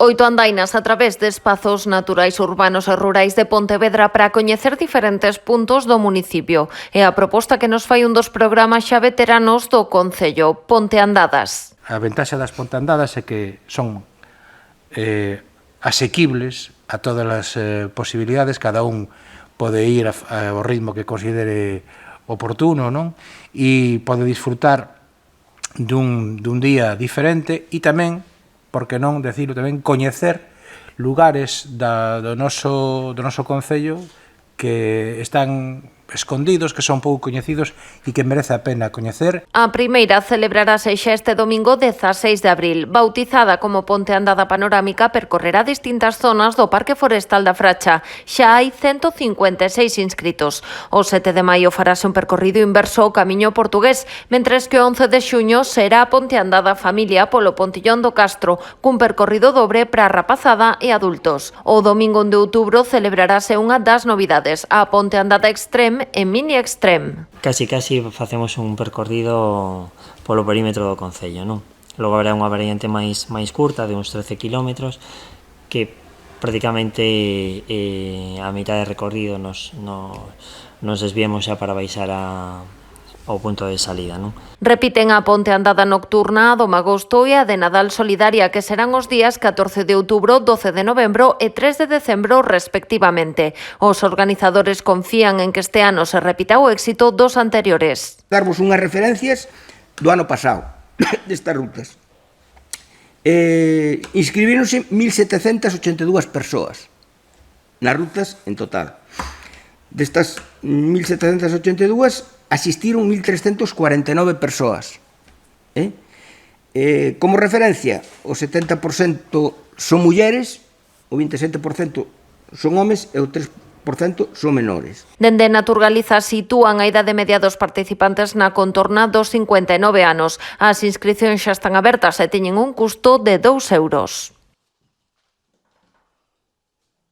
8 andainas a través de espazos naturais urbanos e rurais de Pontevedra para coñecer diferentes puntos do municipio. É a proposta que nos fai un dos programas xa veteranos do Concello, Ponteandadas. A ventaxa das ponteandadas é que son asequibles a todas as posibilidades, cada un pode ir ao ritmo que considere oportuno, non? E pode disfrutar dun día diferente e tamén, por que non decirlo tamén, coñecer lugares do noso concello que están escondidos, que son pouco coñecidos e que merece a pena coñecer. A primeira celebrarase xa este domingo 16 de abril. Bautizada como Ponteandada Panorámica, percorrerá distintas zonas do Parque Forestal da Fracha. Xa hai 156 inscritos. O 7 de maio farase un percorrido inverso ao Camiño Portugués, mentres que o 11 de xuño será a Ponteandada Familia polo Pontillón do Castro, cun percorrido dobre para a rapazada e adultos. O domingo 1 de outubro celebrarase unha das novidades, a Ponteandada Extreme e Mini Extreme. Casi facemos un percorrido polo perímetro do concello, non? Logo haberá unha variante máis curta, de uns 13 km, que prácticamente a mitad de recorrido nos desviemos xa para baixar ao punto de salida, non? Repiten a Ponteandada Nocturna, a do Magosto e a de Nadal Solidaria, que serán os días 14 de outubro, 12 de novembro e 3 de decembro, respectivamente. Os organizadores confían en que este ano se repita o éxito dos anteriores. Darvos unhas referencias do ano pasado, destas rutas. Inscribíronse 1.782 persoas nas rutas en total. Destas 1.782, asistiron 1.349 persoas. Como referencia, o 70% son mulleres, o 27% son homes e o 3% son menores. Dende Naturgaliza sitúan a idade media dos participantes na contorna dos 59 anos. As inscricións xa están abertas e teñen un custo de 2 euros.